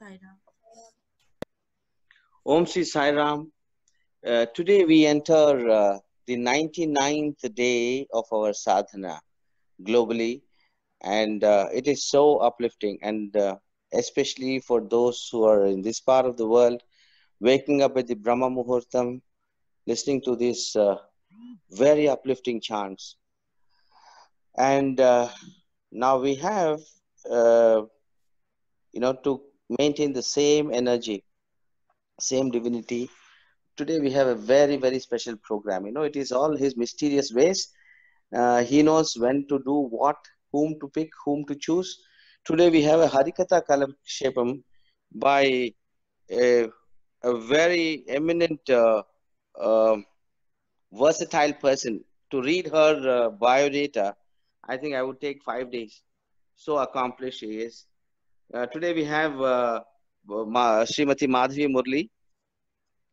Sai Ram. Om Shri Sai Ram. Today we enter the 99th day of our sadhana globally, and it is so uplifting, and especially for those who are in this part of the world, waking up at the Brahma Muhurtam, listening to these very uplifting chants. And now we have, uh, to maintain the same energy, same divinity. Today we have a very, very special program. It is all his mysterious ways. He knows when to do what, whom to pick, whom to choose. Today we have a Harikatha Kalakshepam by a, a very eminent, uh, versatile person. To read her biodata, I think I would take 5 days. So accomplished she is. Today we have Srimati Madhavi Murli.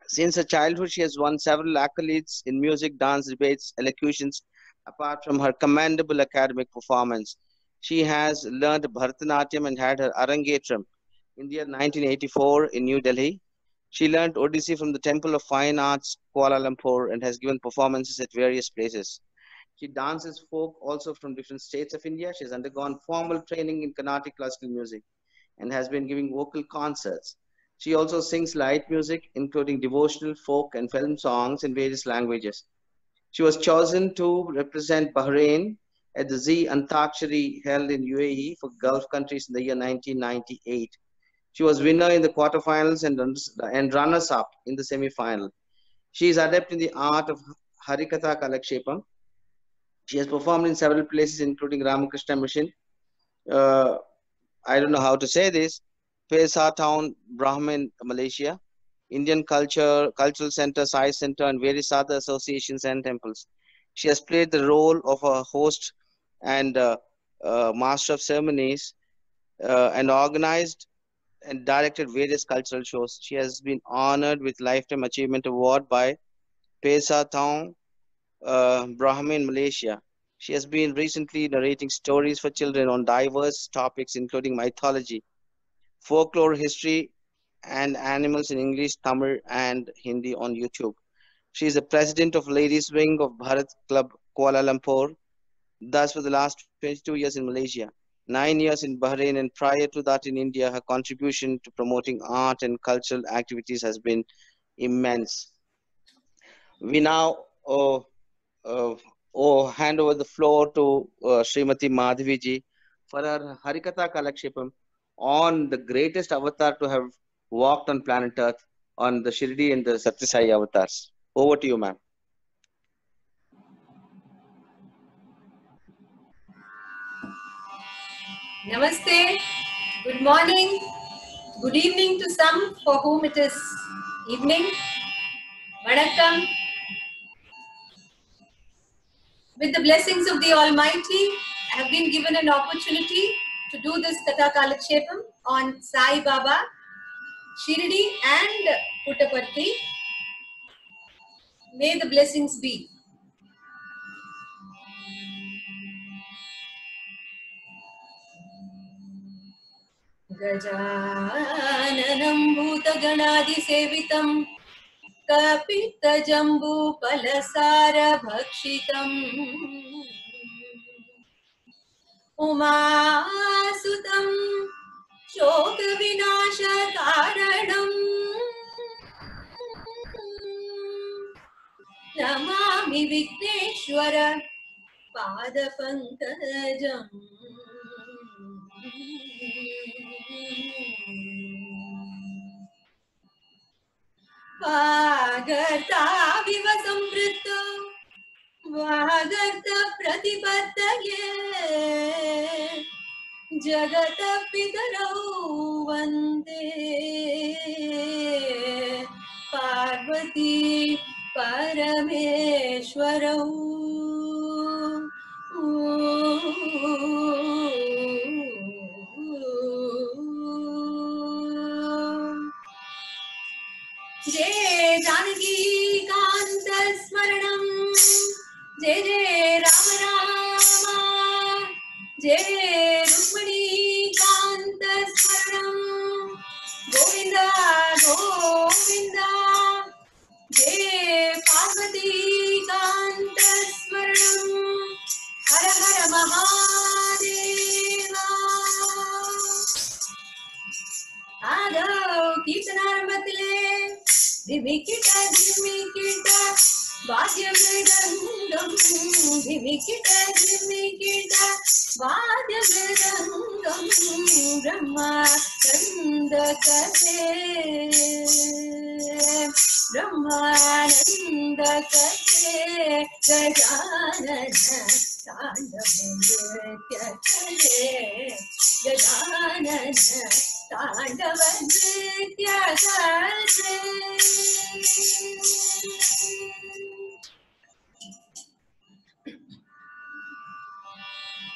Since her childhood, she has won several accolades in music, dance, debates, elocutions. Apart from her commendable academic performance, she has learned Bharatanatyam and had her Arangetram in the year 1984 in New Delhi. She learned Odissi from the Temple of Fine Arts, Kuala Lumpur, and has given performances at various places. She dances folk also from different states of India. She has undergone formal training in Carnatic classical music and has been giving vocal concerts. She also sings light music, including devotional, folk, and film songs in various languages. She was chosen to represent Bahrain at the Z Antakshari held in UAE for Gulf countries in the year 1998. She was winner in the quarterfinals and runners-up in the semi-final. She is adept in the art of Harikatha Kalakshepam. She has performed in several places, including Ramakrishna Mission. Uh, I don't know how to say this. Pesa Town, Brahmin, Malaysia. Indian Cultural Center, Sai Center, and various other associations and temples. She has played the role of a host and master of ceremonies and organized and directed various cultural shows. She has been honored with Lifetime Achievement Award by Pesa Town, Brahmin, Malaysia. She has been recently narrating stories for children on diverse topics, including mythology, folklore, history, and animals in English, Tamil, and Hindi on YouTube. She is the president of Ladies Wing of Bharat Club Kuala Lumpur, thus for the last 22 years in Malaysia, 9 years in Bahrain, and prior to that in India. Her contribution to promoting art and cultural activities has been immense. We now uh, hand over the floor to Srimati Madhavi ji for her Harikatha Kalakshepam on the greatest avatar to have walked on planet Earth, on the Shirdi and the Satyasai avatars. Over to you, ma'am. Namaste, good morning, good evening to some for whom it is evening. Vanakkam. With the blessings of the Almighty, I have been given an opportunity to do this Katha Kalakshepam on Sai Baba, Shirdi and Puttaparthi. May the blessings be. Gajananam Bhutaganadisevitam Kapittajambupalasaravhakshitam Umasutam Shokavinashakaranam Namami Vigneshwara Padapankajam Vagartha viva samprito Vagartha pratipattaye Jagata pitarau vande Parvati parameshwarau Jai Janaki Kanta Smaranam Jai Jai Rama Rama Jai Rukmani Kanta Smaranam Mahadeva. Adho Kirtanarmatile Dimikita Dimikita Vadya Vedangam Dimikita Dimikita Vadya Vedangam Brahma Nanda Kate Brahmananda Kate Gajanana Tandavamritya Kate Gajanana Tandavamritya Kate.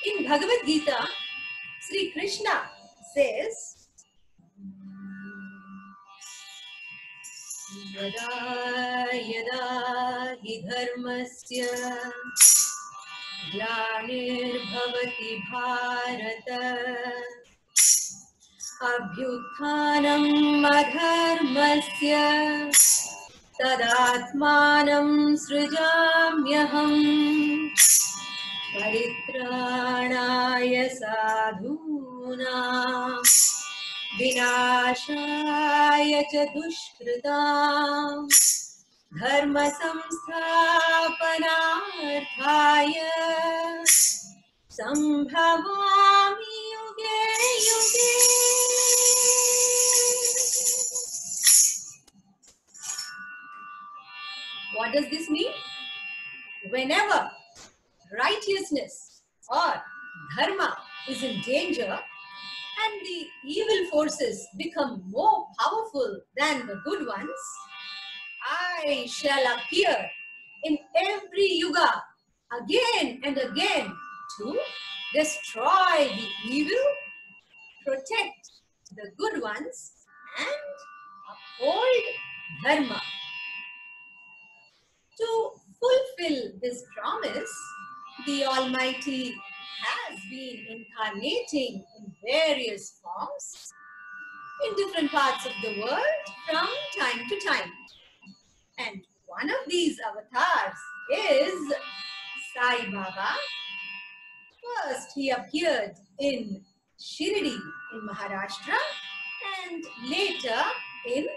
In Bhagavad Gita, Sri Krishna says, Yada yada hi dharmasya glanirбhavati bharata abhyuthanam adharmasya tadatmanam srijamyaham paritranaya sadhunam vinashaya cha dushkritam dharma samsthapanarthaya sambhavami yuge yuge. What does this mean? Whenever righteousness or dharma is in danger and the evil forces become more powerful than the good ones, I shall appear in every yuga again and again to destroy the evil, protect the good ones, and uphold dharma. To fulfill this promise, the Almighty has been incarnating in various forms in different parts of the world from time to time. And one of these avatars is Sai Baba. First, he appeared in Shirdi in Maharashtra and later in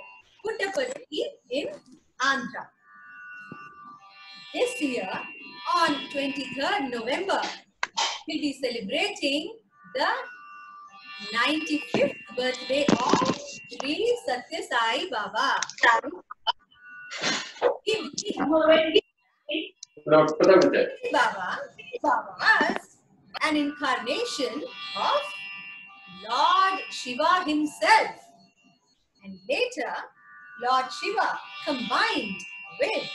Puttaparthi in Andhra. This year, on 23rd November, we'll be celebrating the 95th birthday of Sri Satya Sai Baba. Baba was an incarnation of Lord Shiva himself, and later Lord Shiva combined with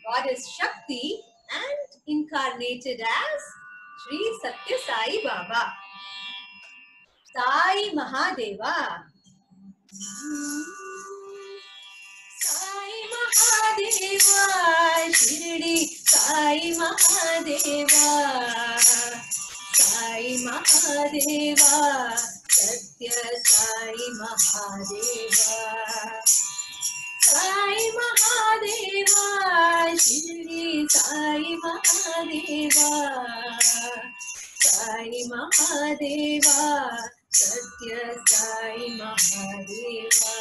Goddess Shakti and incarnated as Sri Satya Sai Baba. Sai Mahadeva. Sai Mahadeva, Shirdi Sai Mahadeva. Sai Mahadeva, Satya Sai Mahadeva. Sai Mahadeva, Shirdi Sai Mahadeva. Sai Mahadeva, Satya Sai Mahadeva.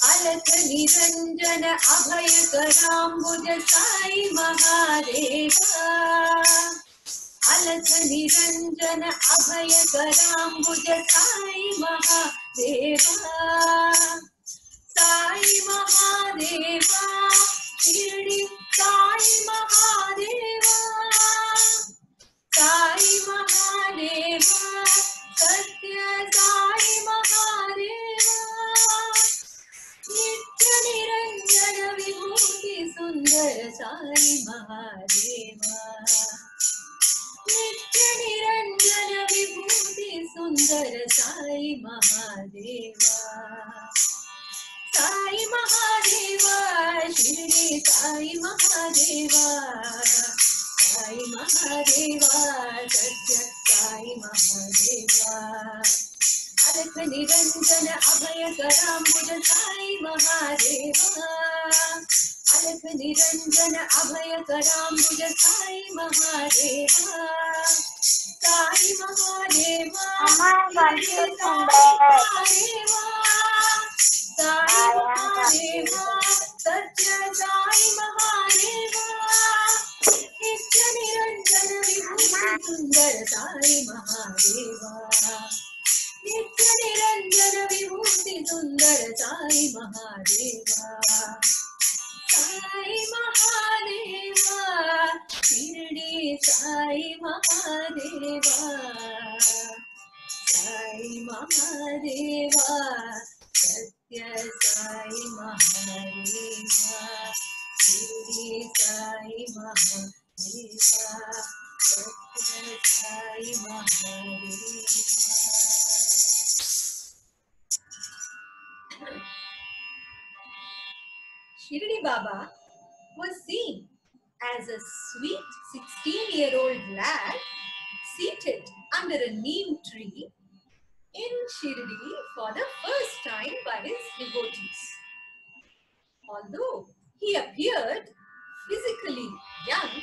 Alakh Niranjana Abhayakarambuja Sai Mahadeva. Alakh Niranjana Abhayakarambuja Sai Mahadeva. Sai Mahadeva, Shirdi Sai Mahadeva. Sai Mahadeva, Satya Sai Mahadeva. Nitya Niranjana Vibhuti Sundara Sai Mahadeva. Nitya Niranjana Vibhuti Sundara Sai Mahadeva. Sai Mahadeva, Shirdi Sai Mahadeva. Sai Mahadeva, Satya Sai Mahadeva. Alakh Niranjana Abhayakarambuja Sai Mahadeva. Alakh Niranjana Abhayakarambuja Sai Mahadeva. Shirdi Sai Mahadeva, सत्य साई महादेवा, नित्य निरंजन विभूति सुंदर साई महादेवा, नित्य निरंजन विभूति सुंदर साई महादेवा, साई महादेवा, शिरडी साई महादेवा, साई महादेवा, सत्य साई महादेवा, शिरडी साई महादेवा, सत्य Sai Mahadeva. Shirdi Baba was seen as a sweet 16-year-old lad seated under a neem tree in Shirdi for the first time by his devotees. Although he appeared physically young,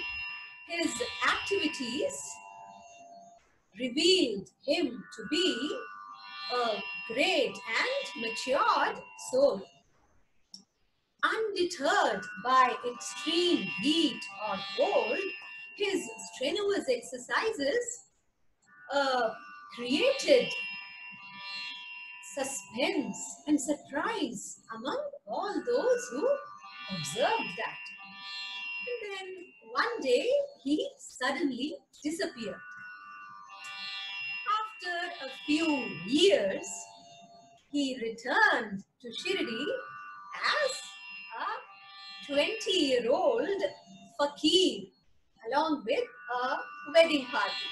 his activities revealed him to be a great and matured soul. Undeterred by extreme heat or cold, his strenuous exercises created suspense and surprise among all those who observed that. And then one day he suddenly disappeared. After a few years, he returned to Shirdi as a 20-year-old fakir along with a wedding party.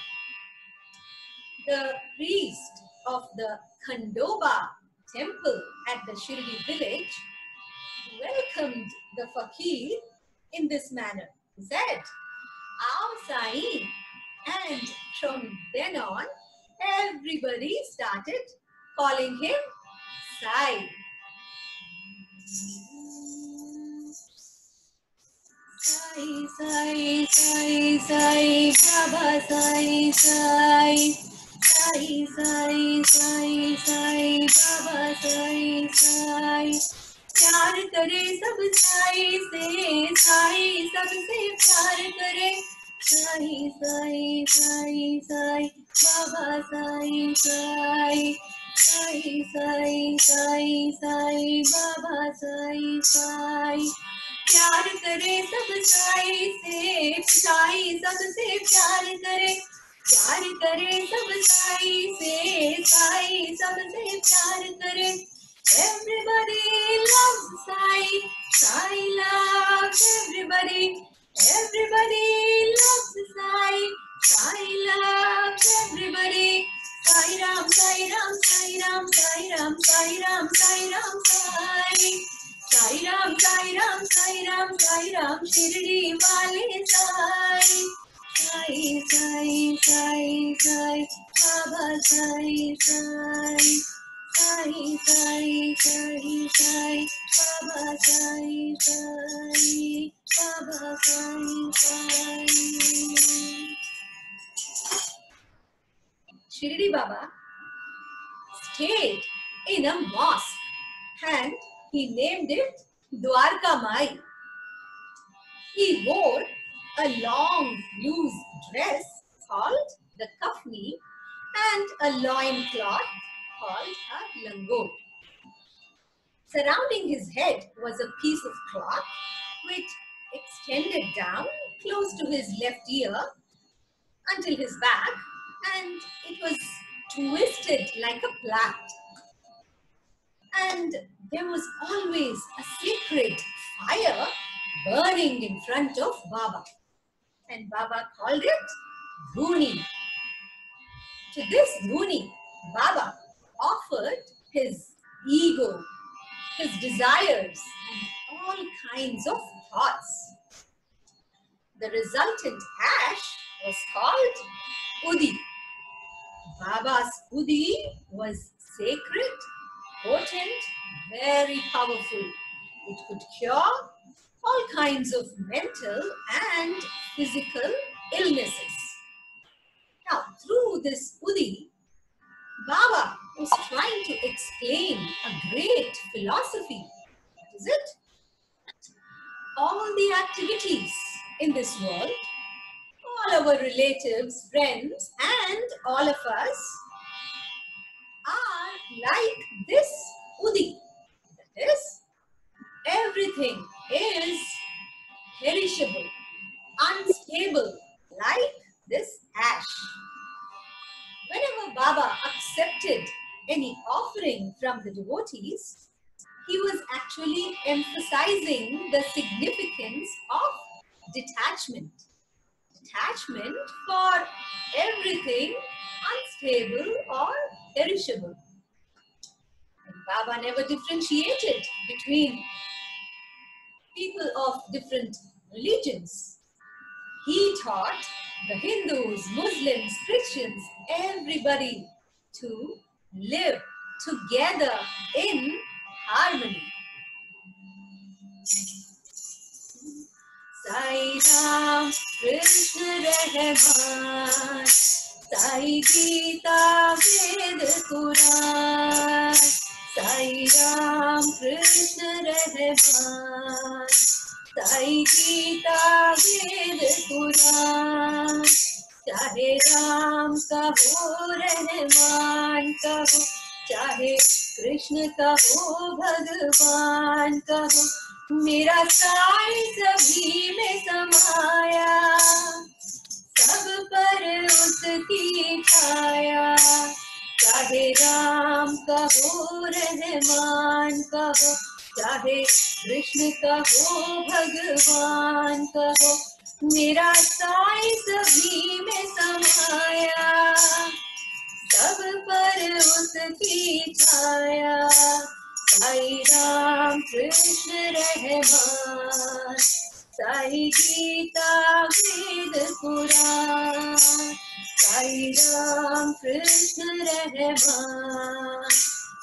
The priest of the Khandoba temple at the Shirdi village welcomed the fakir in this manner. He said, "Aao Sai," and from then on, everybody started calling him Sai. Sai, Sai, Sai, Sai, Baba Sai, Sai. Sai, Sai, Sai, Sai, Baba Sai, Sai. प्यार करे सब साई से, साई सबसे प्यार करे. साई, साई, साई, साई, बाबा साई, साई. साई, साई, साई, साई, बाबा साई, साई. प्यार करे सब साई से, साई सबसे प्यार करे. प्यार करे सब साई से, साई सबसे प्यार करे. Everybody loves Sai, Sai loves everybody. Everybody loves Sai, Sai loves everybody. Sai Ram, Sai Ram, Sai Ram, Sai Ram, Sai Ram, Sai Ram, Sai. Sai Ram, Sai Ram, Sai Ram, Sai Ram, Shirdi wale Sai. Sai, Sai, Sai, Sai, Baba Sai, Sai. Sai, Sai, Sai, Sai, Baba Sai, Sai, Baba Sai, Sai. Shirdi Baba stayed in a mosque and he named it Dwarka Mai. He wore a long loose dress called the kafni and a loin cloth called a langot. Surrounding his head was a piece of cloth which extended down close to his left ear until his back, and it was twisted like a plait. And there was always a sacred fire burning in front of Baba, and Baba called it Dhuni. To this Dhuni, Baba offered his ego, his desires, and all kinds of thoughts. The resultant ash was called Udi. Baba's Udi was sacred, potent, very powerful. It could cure all kinds of mental and physical illnesses. Now, through this Udi, Baba was trying to explain a great philosophy. What is it? All the activities in this world, all our relatives, friends, and all of us are like this Udi. That is, everything is perishable, unstable, like this ash. Whenever Baba accepted any offering from the devotees, he was actually emphasizing the significance of detachment. Detachment for everything unstable or perishable. And Baba never differentiated between people of different religions. He taught the Hindus, Muslims, Christians, everybody to live together in harmony. Sai Ram Krishna Rahman, Sai Gita Ved Quran, Sai Ram Krishna Rahman, Sai Gita Ved Quran, चाहे राम कहो रहमान कहो, चाहे कृष्ण कहो भगवान कहो, मेरा साई सभी में समाया, सब पर उसकी छाया, चाहे राम कहो रहमान कहो, चाहे कृष्ण कहो भगवान कहो, मेरा साई सभी में समाया, सब पर उसकी छाया, Sai Ram Krishna Rahman, Sai Gita Veda Purana, Sai Ram Krishna Rahman,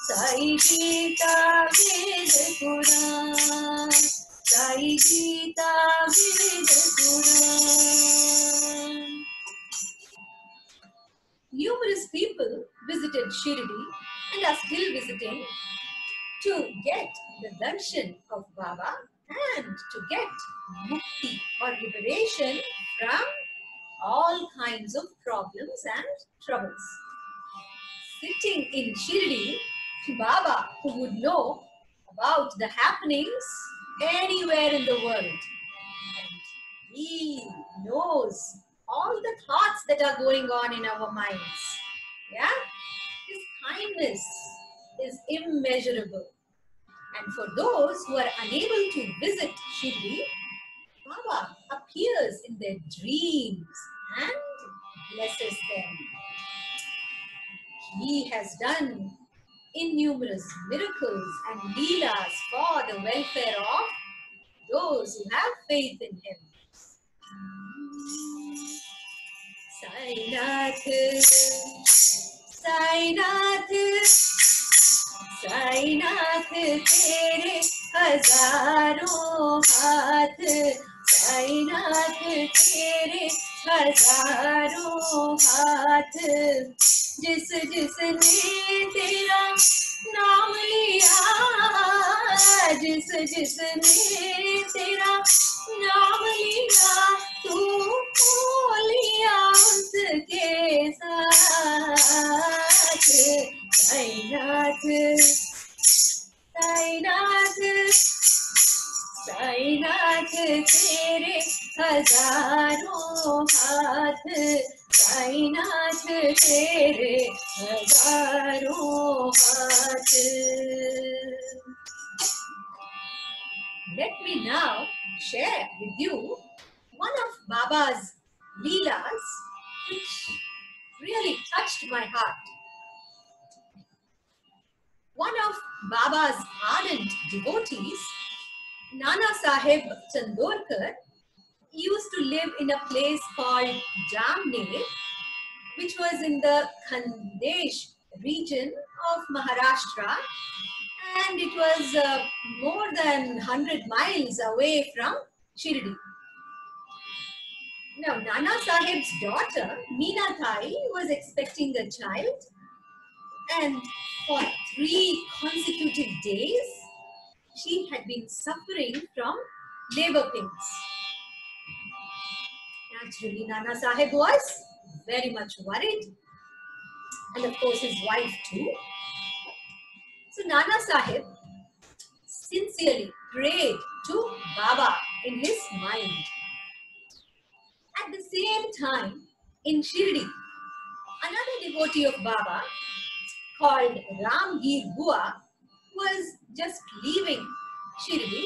Sai Gita Veda Purana, Sai Gita Veda Purana. Numerous people visited Shirdi and are still visiting to get the darshan of Baba and to get mukti or liberation from all kinds of problems and troubles. Sitting in Shirdi, Baba, who would know about the happenings anywhere in the world, and he knows all the thoughts that are going on in our minds. Yeah? His kindness is immeasurable. And for those who are unable to visit Shirdi, Baba appears in their dreams and blesses them. He has done innumerous miracles and leelas for the welfare of those who have faith in him. Sainath, Sainath, Sainath, tere हजारों हाथ, साईनाथ तेरे हजारों हाथ, जिस जिसने तेरा नाम लिया, जिस जिसने तेरा नाम लिया, तू लिया उसके साथ, साईनाथ, साईनाथ, साईनाथ तेरे हजारों हाथ, साईनाथ तेरे हजारों हाथ. Let me now share with you one of Baba's leelas which really touched my heart. One of Baba's ardent devotees, Nana Sahib Chandorkar, used to live in a place called Jamner, which was in the Khandesh region of Maharashtra, and it was more than 100 miles away from Shirdi. Now, Nana Sahib's daughter, Meena Thai, was expecting a child And for 3 consecutive days, she had been suffering from labor pains. Naturally, Nana Sahib was very much worried, and of course his wife too. So Nana Sahib sincerely prayed to Baba in his mind. At the same time, in Shirdi, another devotee of Baba called Ramgir Bua was just leaving Shirdi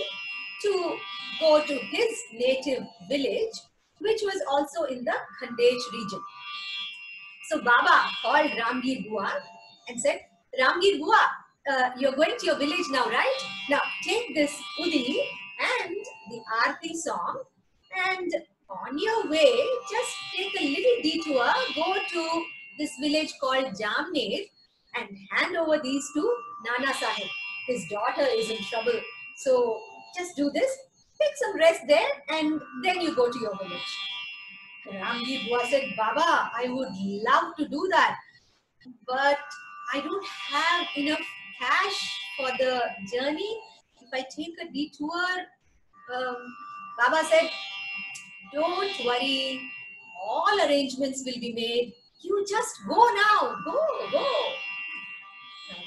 to go to his native village, which was also in the Khandesh region. So Baba called Ramgir Bua and said, Ramgir Bua, you're going to your village now, right? Now take this Udi and the Aarti song, and on your way, just take a little detour, go to this village called Jamner and hand over these to Nana Sahib. His daughter is in trouble. So just do this, take some rest there, and then you go to your village. Ramgir Bua said, Baba, I would love to do that, but I don't have enough cash for the journey. If I take a detour, Baba said, don't worry, all arrangements will be made. You just go now, go.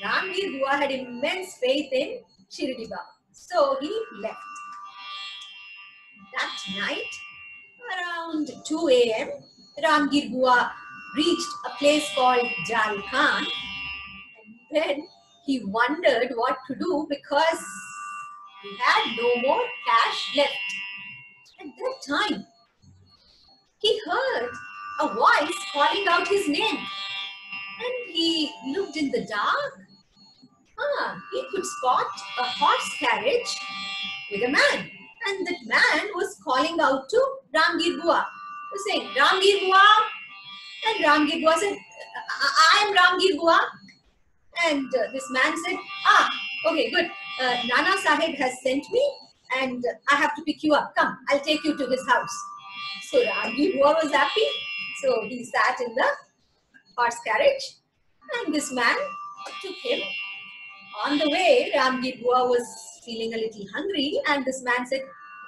Now, Ramgir Bua had immense faith in Shirdi Baba, so he left. That night, around 2 a.m., Ramgir Bua reached a place called Jharkhand, and then he wondered what to do because he had no more cash left. At that time, he heard a voice calling out his name, and he looked in the dark. He could spot a horse carriage with a man, and that man was calling out to Ramgir Bua. He was saying, Ramgir Bua, and Ramgir Bua said, I am Ramgir Bua. And this man said, okay, good. Nana Sahib has sent me and I have to pick you up. Come, I'll take you to his house. So Ramgir Bua was happy. So he sat in the horse carriage and this man took him. On the way, Ramgir Bua was feeling a little hungry and this man said,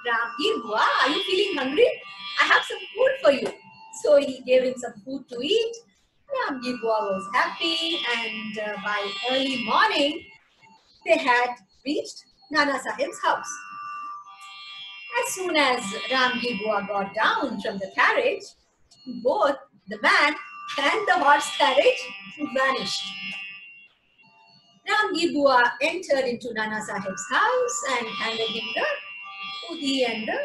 Ramgir Bua, are you feeling hungry? I have some food for you. So he gave him some food to eat. Ramgir Bua was happy, and by early morning, they had reached Nana Sahib's house. As soon as Ramgir Bua got down from the carriage, both the man and the horse carriage vanished. Ramgir Bua entered into Nana Sahib's house and handed him the Udi and the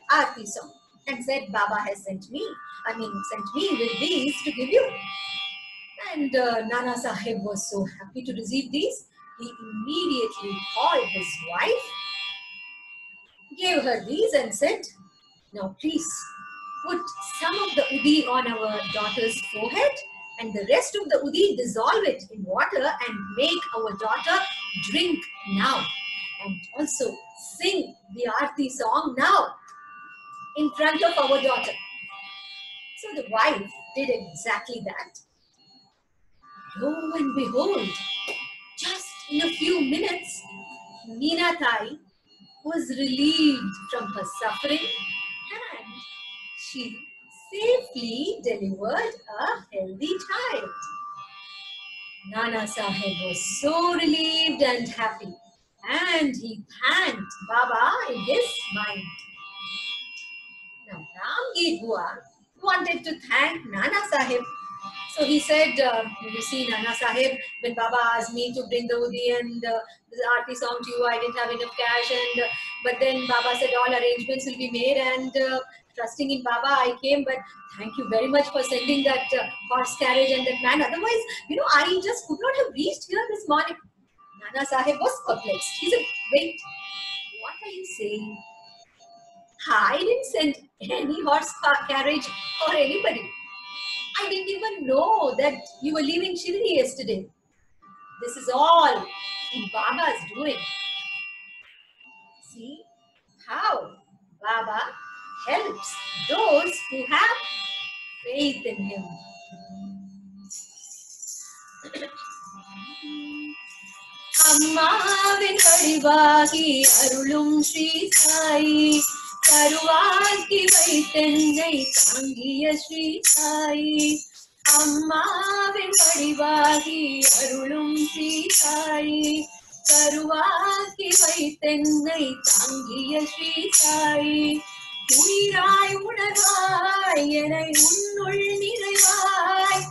Aarti song and said, Baba has sent me with these to give you. And Nana Sahib was so happy to receive these. He immediately called his wife, gave her these and said, now please put some of the Udi on our daughter's forehead and the rest of the Udi dissolve it in water and make our daughter drink now. And also sing the Aarti song now in front of our daughter. So the wife did exactly that. Lo and behold, just in a few minutes, Meenatai was relieved from her suffering and she safely delivered a healthy child. Nana Sahib was so relieved and happy, and he thanked Baba in his mind. Now Ramgir Bua wanted to thank Nana Sahib. So he said, you see, Nana Sahib, when Baba asked me to bring the Udi and the Aarti song to you, I didn't have enough cash. But then Baba said all arrangements will be made and trusting in Baba, I came. But thank you very much for sending that horse carriage and that man. Otherwise, I just could not have reached here this morning. Nana Sahib was perplexed. He said, wait, what are you saying? I didn't send any horse carriage or anybody. I didn't even know that you were leaving Shirdi yesterday. This is all Baba's doing. See how Baba helps those who have faith in him. அம்மாவின் வடிவாகி அருளும் ஸ்ரீ சாயி, கருவாக்கி வைத்தென்னை தாங்கிய ஸ்ரீ சாயி. அம்மாவின் வடிவாகி அருளும் ஸ்ரீ சாயி, கருவாக்கி வைத்தென்னை தாங்கிய ஸ்ரீ சாயி. உயிராய் உணர்வாய் என்னை உன்னுள் நிறைவாய்,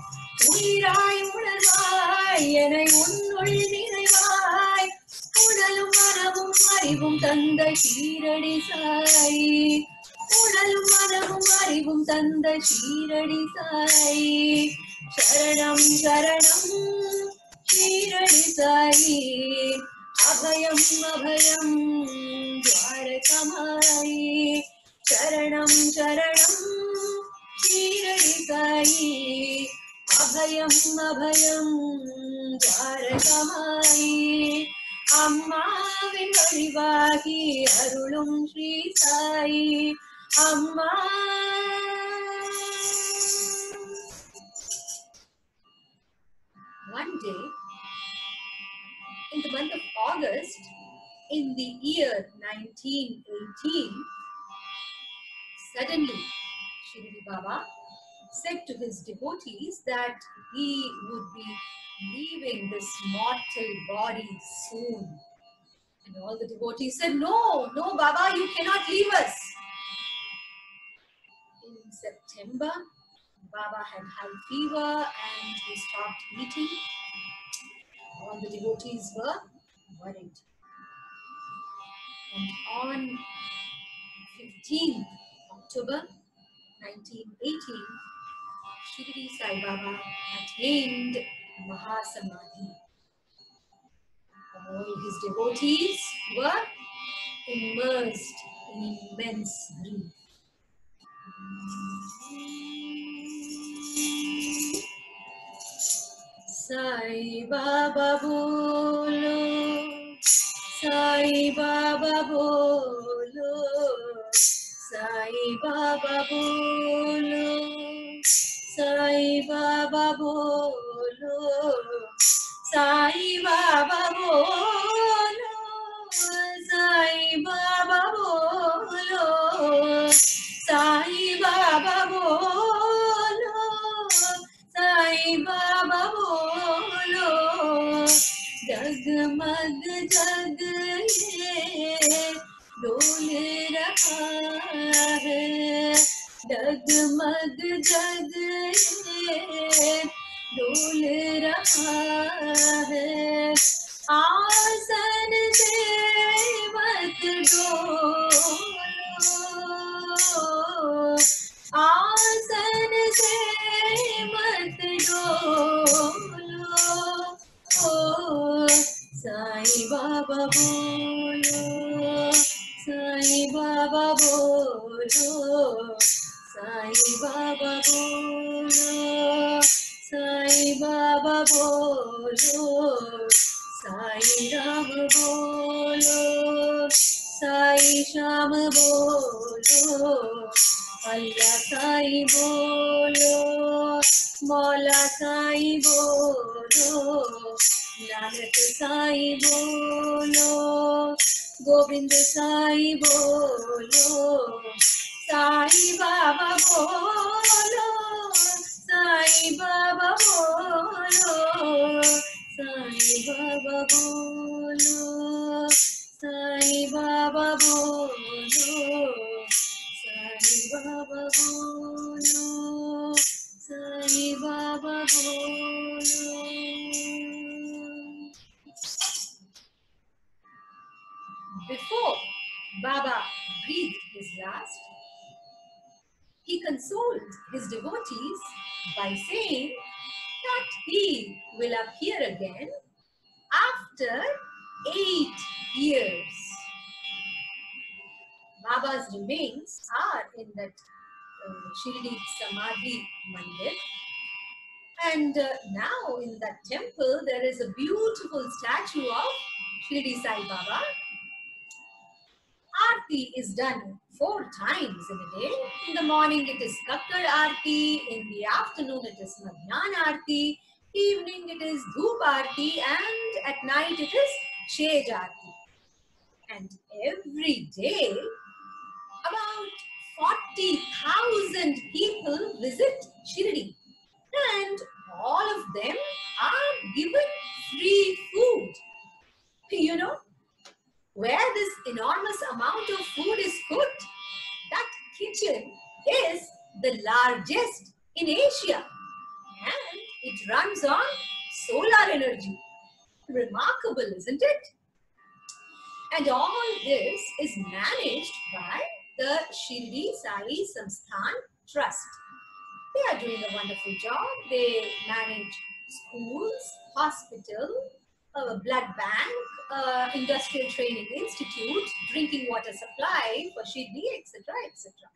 உயிராய் உணர்வாய் என்னை உன்னுள் நிறைவாய். உடலும் மனமும் அறிவும் தந்த ஷீரடி சாயி, உடலும் மனமும் அறிவும் தந்த ஷீரடி சாயி. சரணம் சரணம் ஷீரடி சாயி, அபயம் அபயம் துவாரகமாயி. சரணம் சரணம் ஷீரடி சாயி, அபயம் அபயம் துவாரகமாயி. அம்மாவின் வடிவாகி அருளும் ஸ்ரீ சாயி. அம்மா one day in the month of August in the year 1918, suddenly Shirdi Baba said to his devotees that he would be leaving this mortal body soon. And all the devotees said, "No, no, Baba, you cannot leave us." In September, Baba had high fever and he stopped eating. All the devotees were worried. And on 15th October 1918, Shirdi Sai Baba attained Mahasamadhi. All his devotees were immersed in immense grief. Sai Baba bolo, Sai Baba bolo, Sai Baba bolo, Sai Baba bolo, Sai Baba bolo, Sai Baba bolo, Sai Baba bolo, Sai Baba bolo. जगमग जग ये डोल रहा है, जगमग जग ये डोल रहा है. आसन से मत डोलो, आसन से मत डोलो. साई बाबा बोलो, साई बाबा बोलो, साई बाबा बोलो, साई बाबा बोलो, साई राम बोलो, साई श्याम बोलो, अल्लाह साई बोलो, मौला साई बोलो, नानक साई बोलो, गोविंद साई बोलो, साई बाबा बोलो, साई बाबा बोलो, साई बाबा बोलो, साई बाबा बोलो, साई बाबा बोलो, साई बाबा बोलो. Before Baba breathed his last, he consoled his devotees by saying that he will appear again after 8 years. Baba's remains are in that Shirdi Samadhi Mandir. And now in that temple there is a beautiful statue of Shirdi Sai Baba. Aarti is done 4 times in a day. In the morning it is Kakkad Aarti, in the afternoon it is Madhyana Aarti, Evening it is Dhoop Aarti, and at night it is Shej Aarti. And every day, about 40,000 people visit Shirdi. And all of them are given free food. You know, where this enormous amount of food is cooked, that kitchen is the largest in Asia. And it runs on solar energy. Remarkable, isn't it? And all this is managed by the Shirdi Sai Samsthan Trust. They are doing a wonderful job. They manage schools, hospital, a blood bank, industrial training institute, drinking water supply for Shirdi, etc., etc.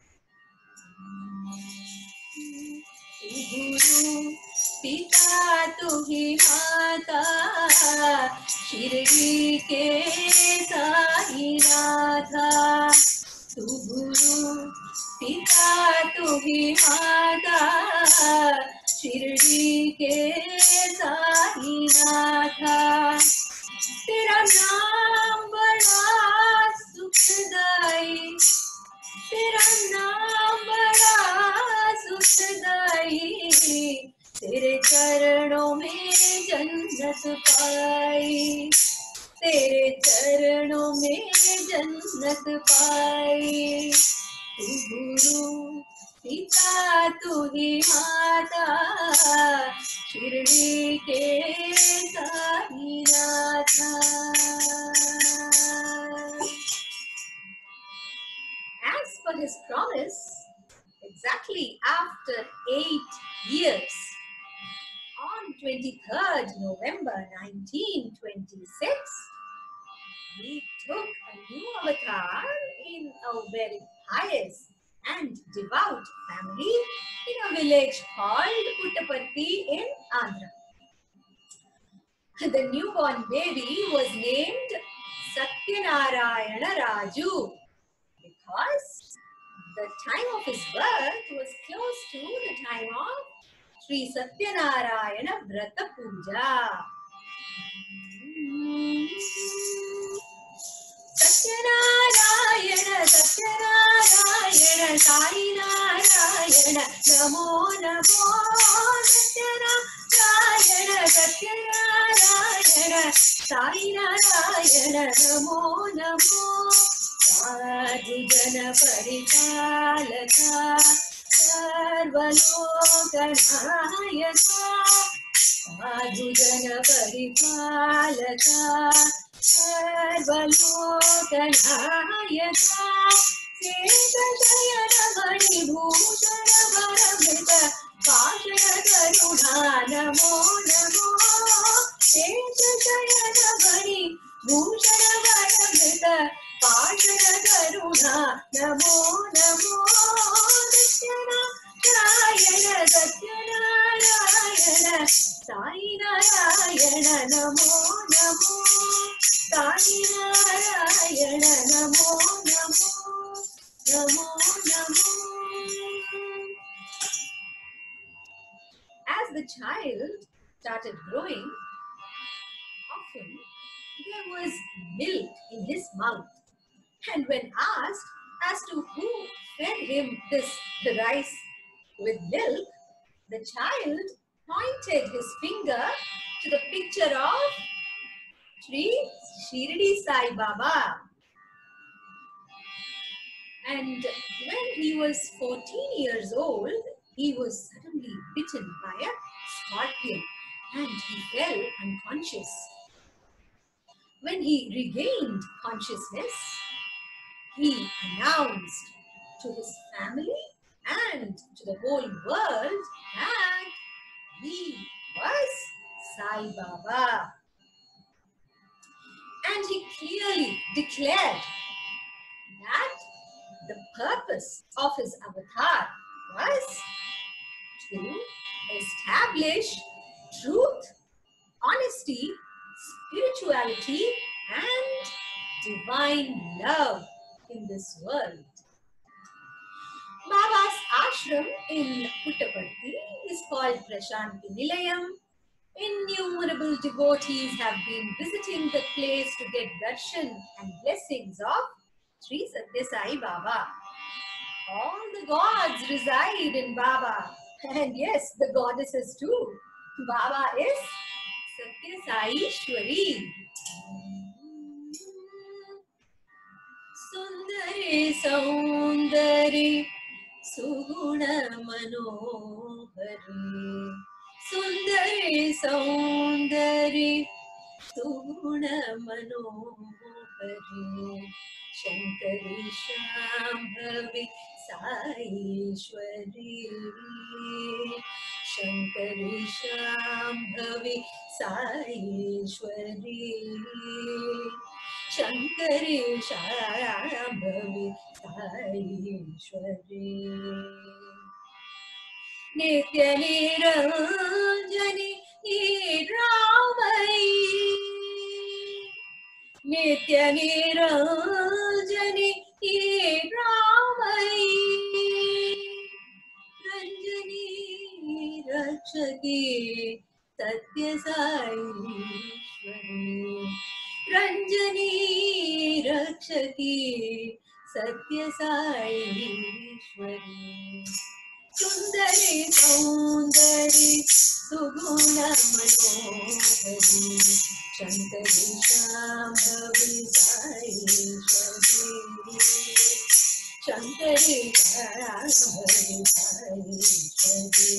Guru पिता तू ही माता शिरडी के साई नाथा तू गुरु पिता तू ही माता शिरडी के साई नाथा तेरा नाम बड़ा सुखदाई तेरा नाम बड़ा सुखदाई तेरे चरणों में जन्नत पाई तेरे चरणों में जन्नत पाई तू गुरु पिता तू ही माता शिरडी के साई नाथा. As per his promise, exactly after 8 years, on 23rd November 1926, he took a new avatar in a very pious and devout family in a village called Puttaparthi in Andhra. The newborn baby was named Satyanarayana Raju because the time of his birth was close to the time of Sri Satyanarayana Vrata Puja. Satyanarayana, Satyanarayana, Sai Narayana, Namo Namo. Satyanarayana, Satyanarayana, Sai Narayana, Namo Namo. Sadhu Jana Paripalaka, Sarvaloka Nayaka. Sadhu Jana Paripalaka, Sarvaloka Nayaka. Seta Shayana Mani Bhushana Varamita, Pashana Karuna Namo Namo. Seta Shayana Mani Bhushana Varamita, Pashana Karuna Namo Namo. Satyanarayana, Satyanarayana, Sai Narayana, Namo Namo. Sai Narayana, Namo Namo. Namo Namo. As the child started growing, often there was milk in his mouth. And when asked as to who fed him this rice with milk, the child pointed his finger to the picture of Sri Shirdi Sai Baba. And when he was 14 years old, he was suddenly bitten by a scorpion and he fell unconscious. When he regained consciousness, he announced to his family and to the whole world that he was Sai Baba. And he clearly declared that the purpose of his avatar was to establish truth, honesty, spirituality, and divine love in this world. Baba's ashram in Puttaparthi is called Prashanti Nilayam, Innumerable devotees have been visiting the place to get darshan and blessings of Sri Satya Sai Baba. All the gods reside in Baba, and yes, the goddesses too. Baba is Satya Sai Ishwari. Sundari Saundari Suguna Manohari. Sundari Saundari Suguna Manohari. Shankari Shambhavi Saishwari. Shankari Shambhavi Saishwari. Shankari Shambhavi Saishwari. Nitya Niranjani Niramayi. Nitya Niranjani Niramayi. Ranjani Rakshaki Satya Sai Ishwari. Ranjani Rakshaki Satya Sai Ishwari. Sundari Saundari Suguna Manohari. Shankari Shambhavi Saishwari. Shankari Shambhavi Saishwari.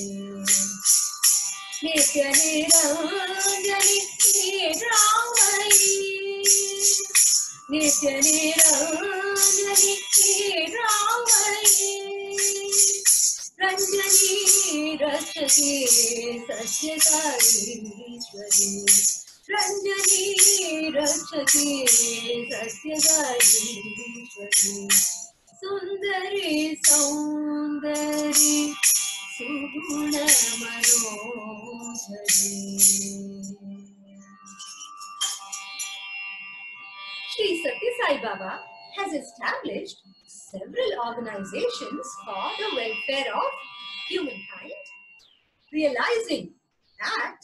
Nitya Niranjani Niramayi. Nitya Niranjani Niramayi. Ranjani Rakshaki Satya Sai Ishwari. Ranjani Rakshaki Satya Sai Ishwari. Sundari Saundari Suguna Manohari. Sri Satya Sai Baba has established several organizations for the welfare of humankind, realizing that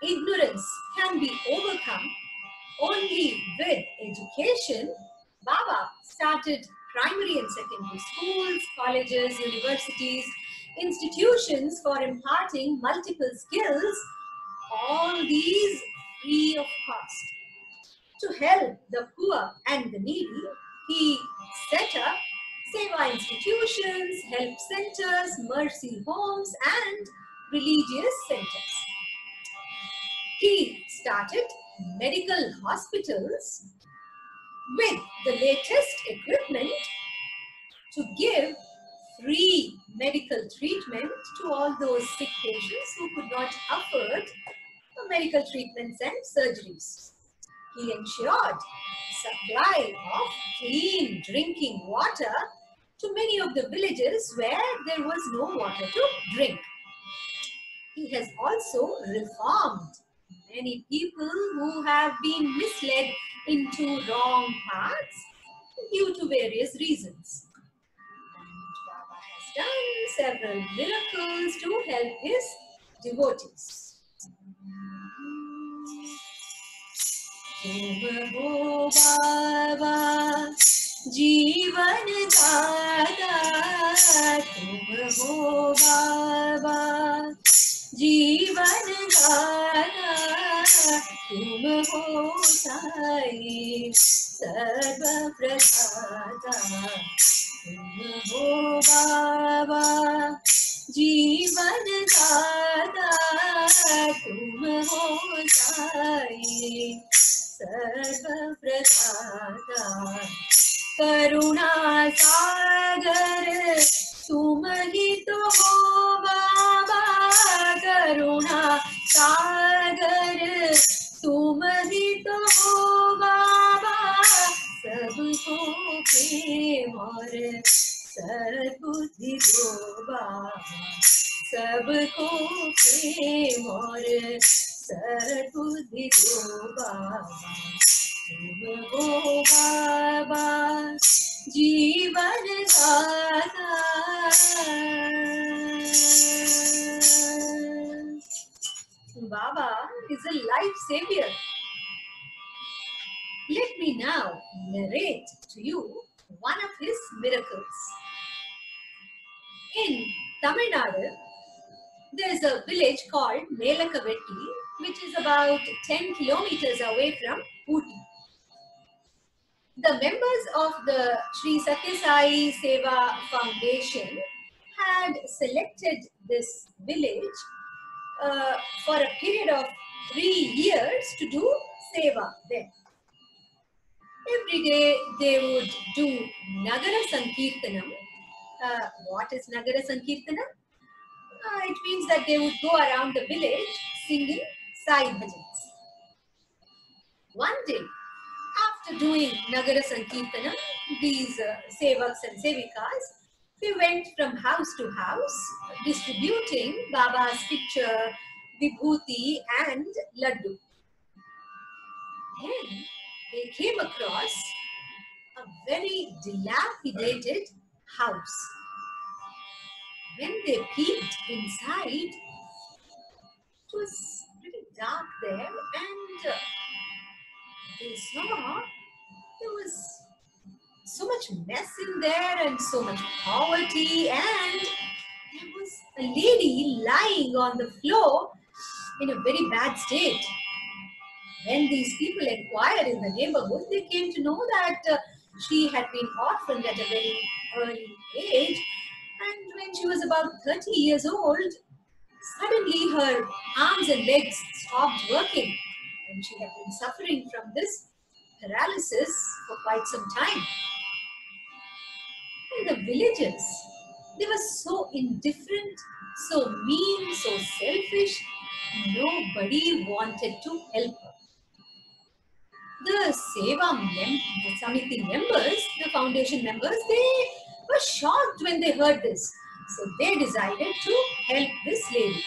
ignorance can be overcome only with education. Baba started primary and secondary schools, colleges, universities, institutions for imparting multiple skills, all these free of cost. To help the poor and the needy, he set up Seva institutions, help centers, mercy homes, and religious centers. He started medical hospitals with the latest equipment to give free medical treatment to all those sick patients who could not afford the medical treatments and surgeries. He ensured supply of clean drinking water to many of the villages where there was no water to drink. He has also reformed many people who have been misled into wrong paths due to various reasons. And Baba has done several miracles to help his devotees. तुम हो बाबा जीवन दाता. तुम हो बाबा जीवन दाता. तुम हो साई सर्व प्रदाता. तुम हो बाबा जीवन दाता. तुम हो साई सर्व प्रदाता. करुणा सागर तुम ही तो हो बाबा. करुणा सागर तुम ही तो हो बाबा. सबको प्रेम और सद्बुद्धि दो बाबा. सबको प्रेम और सद्बुद्धि दो बाबा. तुम हो बाबा जीवन दाता. Baba is a life savior. Let me now narrate to you one of his miracles. In Tamil Nadu, there is a village called Melakavetti, which is about 10 kilometers away from Ooty. The members of the Sri Satya Sai Seva Foundation had selected this village for a period of 3 years to do seva there. Every day they would do Nagara Sankirtanam. What is Nagara Sankirtanam? It means that they would go around the village singing Sai Bhajans. One day, after doing Nagara Sankirtanam, these sevaks and sevikas, they went from house to house distributing Baba's picture, vibhuti and laddu. Then they came across a very dilapidated house. When they peeked inside, it was pretty dark there, and they saw there was so much mess in there and so much poverty, and there was a lady lying on the floor in a very bad state. When these people inquired in the neighborhood, they came to know that she had been orphaned at a very early age, and when she was about 30 years old, suddenly her arms and legs stopped working, and she had been suffering from this paralysis for quite some time. And the villagers, they were so indifferent, so mean, so selfish, nobody wanted to help her. The Samiti members, the foundation members, they were shocked when they heard this. So they decided to help this lady.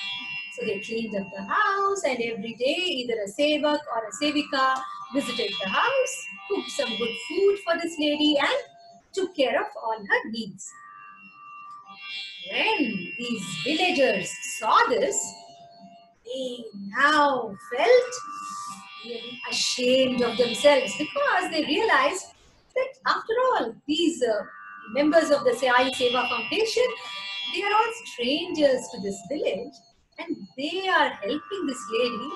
So they cleaned up the house, and every day either a sevak or a sevika visited the house, cooked some good food for this lady, and took care of all her needs. When these villagers saw this, they now felt really ashamed of themselves, because they realized that after all, these members of the Sai Seva Foundation, they are all strangers to this village, and they are helping this lady,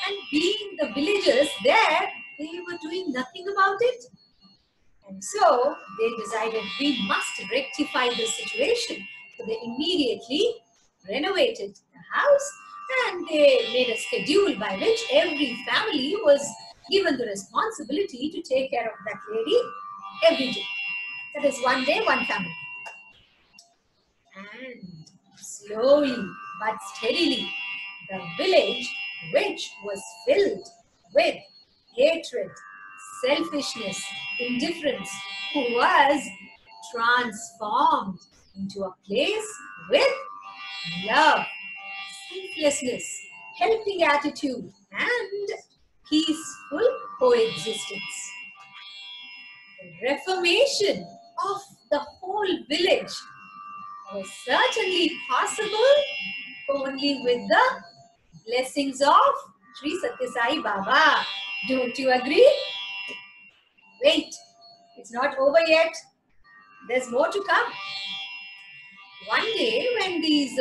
and being the villagers there, they were doing nothing about it. And so they decided, we must rectify this situation. So they immediately renovated the house, and they made a schedule by which every family was given the responsibility to take care of that lady every day. That is one day, one family. And slowly but steadily, the village, which was filled with hatred, selfishness, indifference, was transformed into a place with love, selflessness, helping attitude, and peaceful coexistence. The reformation of the whole village was certainly possible only with the blessings of Sri Satya Sai Baba. Don't you agree? Wait, it's not over yet. There's more to come. One day, when these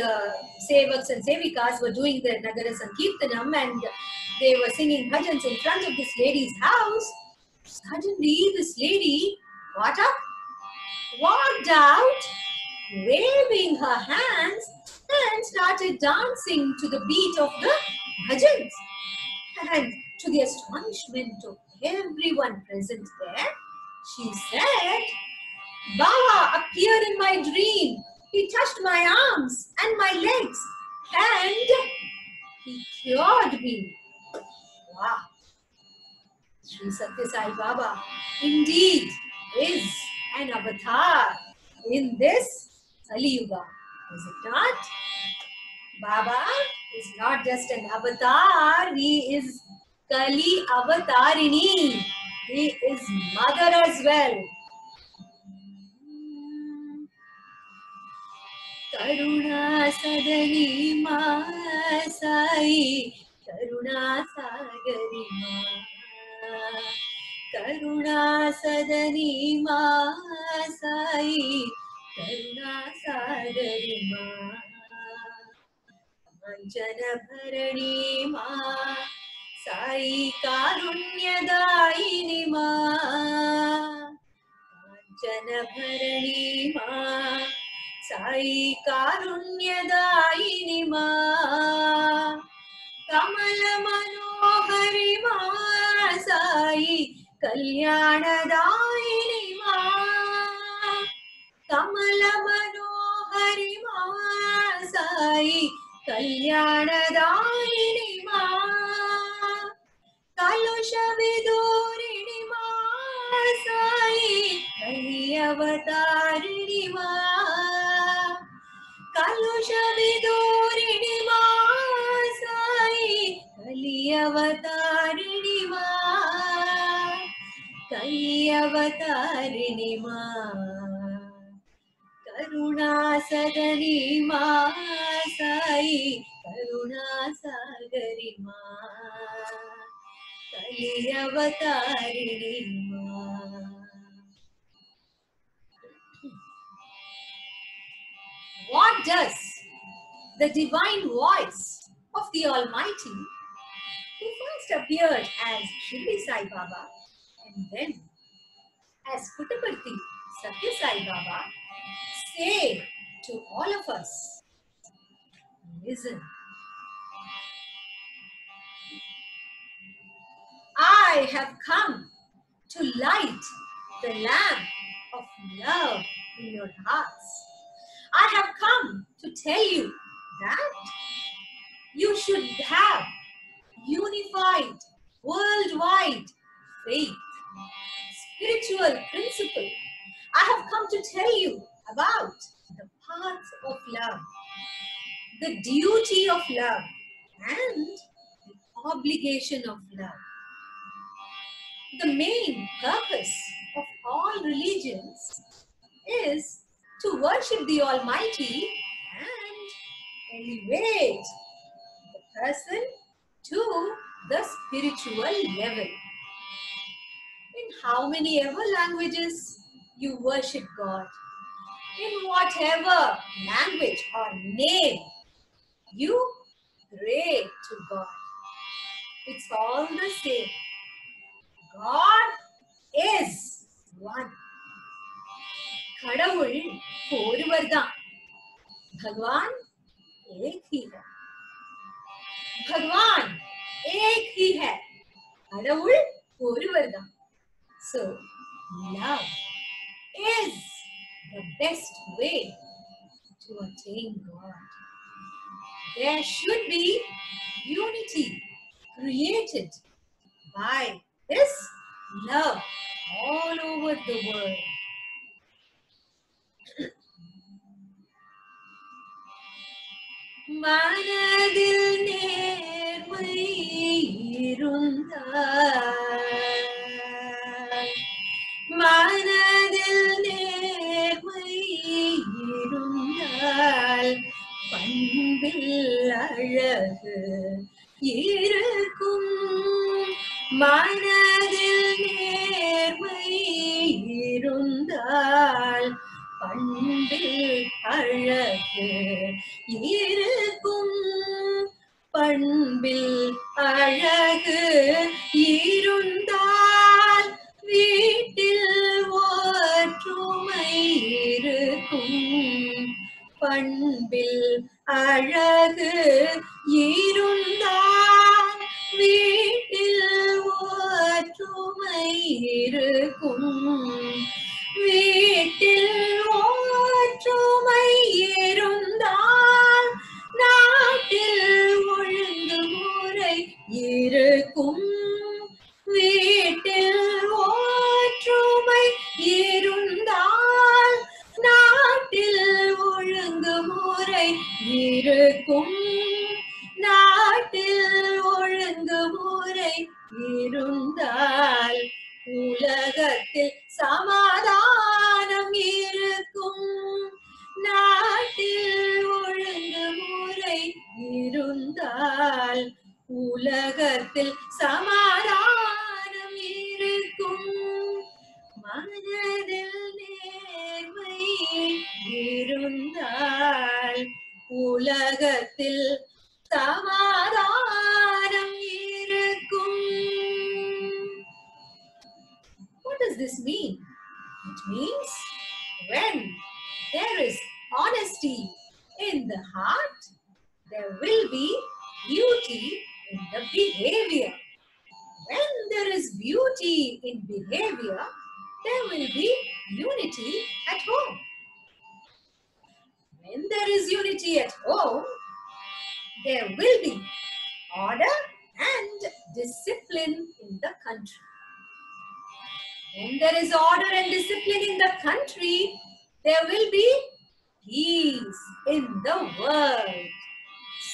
sevaks and sevikas were doing their Nagara Sankirtanam and they were singing bhajans in front of this lady's house, suddenly this lady got up, walked out, waving her hands, and started dancing to the beat of the bhajans. And to the astonishment of everyone present there, she said, Baba appeared in my dream. He touched my arms and my legs, and he cured me. Wow! Sri Satya Sai Baba indeed is an avatar in this Kali Yuga, is it not? Baba is not just an avatar, he is Kali Avatarini. He is mother as well. Karuna Sadani Ma Sai, करुणासागरी माँ, करुणा सदनी माँ साई करुणासागरी माँ, कांचन भरणी माँ साई कारुण्यदायिनी माँ, कांचन भरणी माँ साई कारुण्यदायिनी माँ, कमल मनोहरी माँ साई कल्याणदायिनी माँ, कमल मनोहरी माँ साई कल्याणदायिनी माँ, कलुष विदूरिणी माँ साई कलि अवतारिणी माँ, कलुष विदूरिणी माँ साई कलि अवतारिणी माँ, कलि अवतारिणी माँ, करुणा सदनी माँ साई करुणा सागरी माँ, कलि अवतारिणी माँ. What does the divine voice of the Almighty, who first appeared as Shirdi Sai Baba and then as Puttaparthi Satya Sai Baba, say to all of us? Listen. I have come to light the lamp of love in your hearts. I have come to tell you that you should have unified, worldwide faith, spiritual principle. I have come to tell you about the path of love, the duty of love, and the obligation of love. The main purpose of all religions is to worship the Almighty and elevate the person to the spiritual level. In how many ever languages you worship God, in whatever language or name you pray to God, it's all the same. God is one. கடவுள் ஒருவர்தான். भगवान एक ही है. भगवान एक ही है. கடவுள் ஒருவர்தான். So love is the best way to attain God. There should be unity created by this love all over the world. மனதில் நேர்மை இருந்தால், மனதில் நேர்மை இருந்தால் பண்பில் அழகு இருக்கும். மனதில் நேர்மை இருந்தால் பண்பில் அழகு இருக்கும். பண்பில் அழகு இருந்தால் வீட்டில் ஒற்றுமை இருக்கும். பண்பில் அழகு இருந்தால் வீட்டில் ஒற்றுமை இருக்கும். வீட்டில் ஒற்றுமை இருந்தால் நாட்டில் ஒழுங்குமுறை இருக்கும். வீட்டில் ஒற்றுமை இருந்தால் நாட்டில் ஒழுங்குமுறை இருக்கும். நாட்டில் ஒழுங்குமுறை இருந்தால் உலகத்தில் சமாதானம் இருக்கும். நாட்டில் ஒழுங்குமுறை இருந்தால் உலகத்தில் சமாதானம் இருக்கும், மனதில் நேர்மை இருந்தால் உலகத்தில் சமாதானம் இருக்கும். What does this mean? It means when there is honesty in the heart, there will be beauty in the behavior. When there is beauty in behavior, there will be unity at home. When there is unity at home, there will be order and discipline in the country. When there is order and discipline in the country, there will be peace in the world.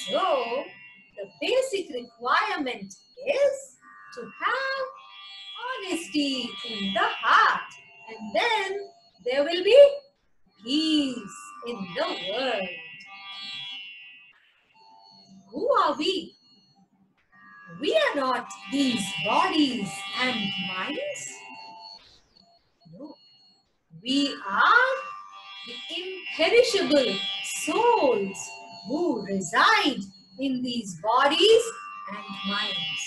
So, the basic requirement is to have honesty in the heart, and then there will be peace in the world. Who are we? We are not these bodies and minds. No, we are the imperishable souls who reside in these bodies and minds.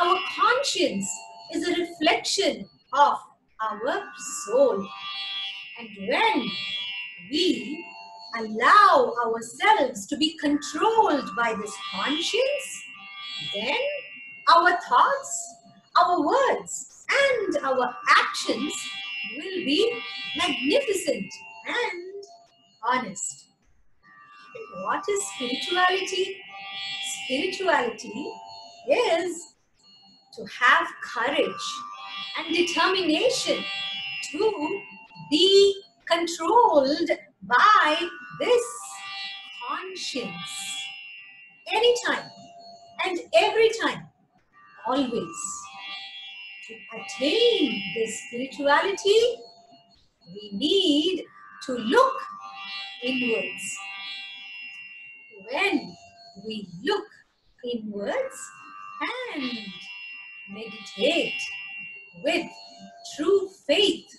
Our conscience is a reflection of our soul. And when we allow ourselves to be controlled by this conscience, then our thoughts, our words, and our actions will be magnificent and honest. And what is spirituality? Spirituality is to have courage and determination to be controlled by this conscience anytime and every time, always. To attain this spirituality, we need to look inwards. When we look inwards and meditate with true faith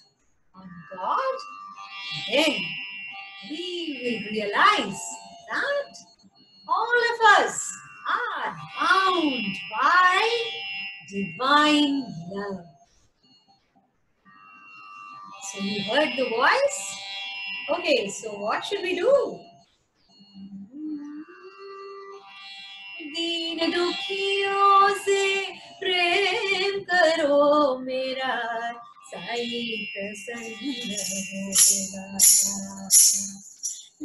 on God, then we will realize that all of us are bound by divine love. So you heard the voice? Okay, so what should we do? दीन दुखियों से प्रेम करो मेरा साई प्रसन्न होगा।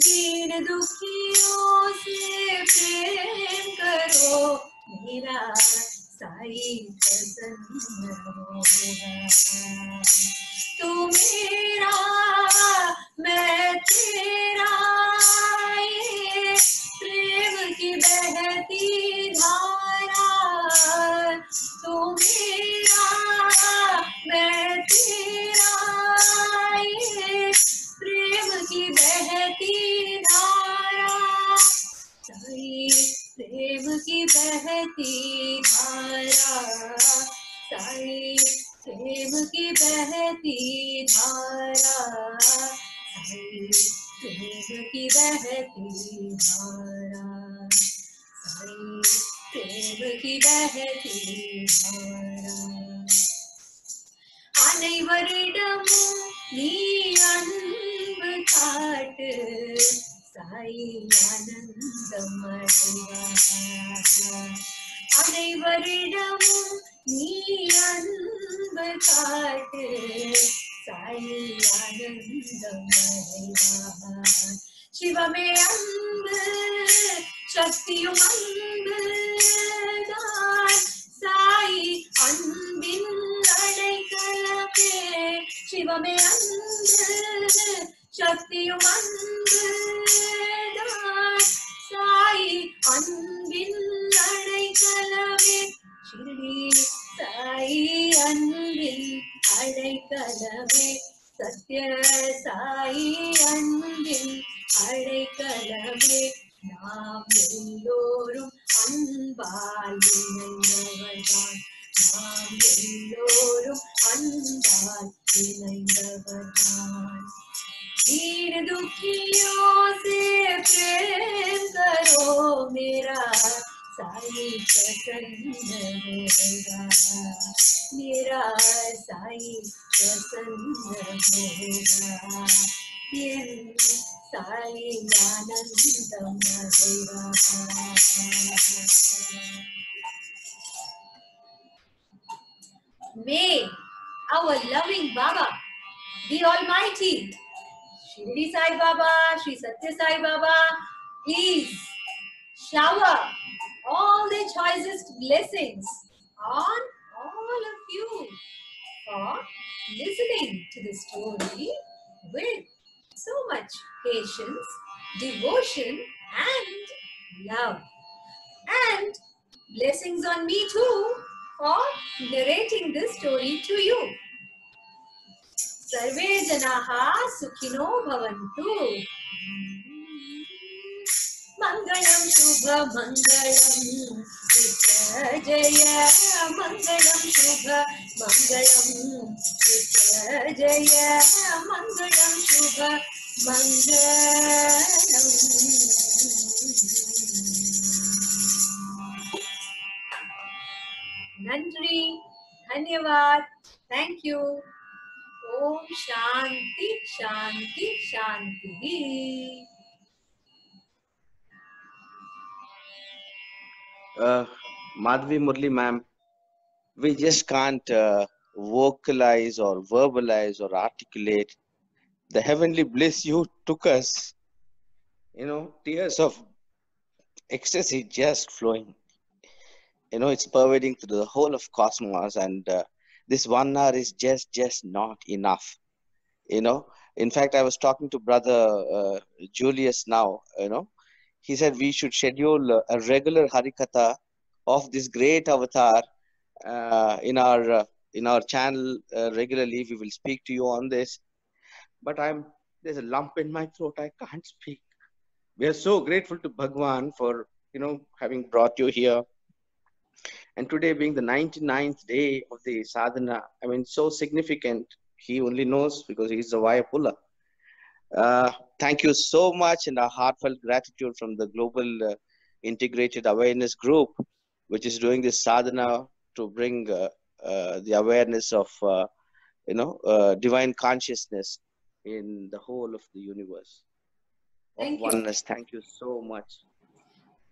दीन दुखियों से प्रेम करो मेरा साई प्रसन्न होगा। तू मेरा मैं तेरा, ये प्रेम की बहती धारा। तू मेरा मैं तेरा, ये प्रेम की बहती धारा। साई प्रेम की बहती धारा, साई प्रेम की बहती धारा, साई प्रेम की बहती धारा, साई प्रेम की बहती धारा। அனைவரிடமும் நீ அன்பு காட்டு, சாய் ஆனந்தம் அடைவாய்। அனைவரிடமும் நீ அன்பு காட்டு, சாய் ஆனந்தம் அடைவாய்। சிவமே அன்பு, சக்தியும் அன்பு தான், சாய் அன்பின் அடைக்கலமே। சிவமே அன்பு, சக்தியும் அன்பு தான், சாய் அன்பின் அடைக்கலமே। ஷிரடி சாய் அன்பின் அடைக்கலமே, சத்ய சாய் அன்பின் அடைக்கலமே। நாம் எல்லோரும் அன்பாய் அன்பால் இணைந்தவர்தான் நாம் எல்லோரும் அன்பால் இணைந்தவர்தான் दीन दुखियों से प्रेम करो मेरा साई प्रसन्न होगा मेरा साई प्रसन्न होगा ये साई आनंदमय May our loving Baba, the Almighty, Shirdi Sai Baba, Shri Satya Sai Baba, please shower all the choicest blessings on all of you for listening to the story with so much patience, devotion, and love. And blessings on me too for narrating this story to you. सर्वे जनाः सुखिनो भवन्तु मंगलम शुभ मंगलम जय मंगलम शुभ मंगलम जय मंगलम शुभ मंगलम नंद्री धन्यवाद thank you ओम शांति शांति शांति Madhavi Murli ma'am, we just can't vocalize or verbalize or articulate the heavenly bliss you took us. You know, tears of ecstasy just flowing. You know, it's pervading through the whole of cosmos, and this 1 hour is just not enough. You know, in fact, I was talking to brother Julius now. You know, he said we should schedule a regular Harikatha of this great avatar in our channel regularly. We will speak to you on this, but there's a lump in my throat. I can't speak. We are so grateful to Bhagwan for, you know, having brought you here, and today being the 99th day of the sadhana. I mean, so significant. He only knows because he's a Vayapula. Thank you so much, and a heartfelt gratitude from the Global Integrated Awareness Group, which is doing this sadhana to bring the awareness of divine consciousness in the whole of the universe of oneness. Thank you so much.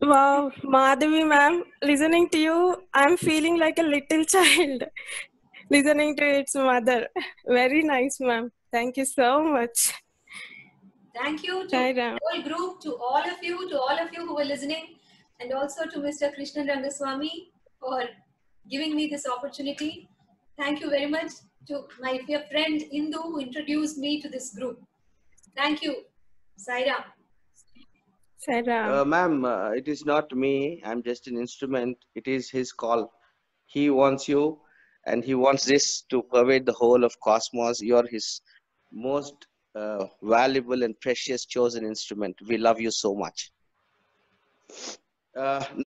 Wow, Madhavi ma'am, listening to you, I'm feeling like a little child listening to its mother. Very nice, ma'am. Thank you so much. Thank you to the whole group, to all of you who were listening, and also to Mr. Krishnan Rangaswamy for giving me this opportunity. Thank you very much to my dear friend Indu who introduced me to this group. Thank you, Saira. Ma'am, it is not me. I'm just an instrument. It is his call. He wants you, and he wants this to pervade the whole of cosmos. You're his most valuable and precious chosen instrument. We love you so much.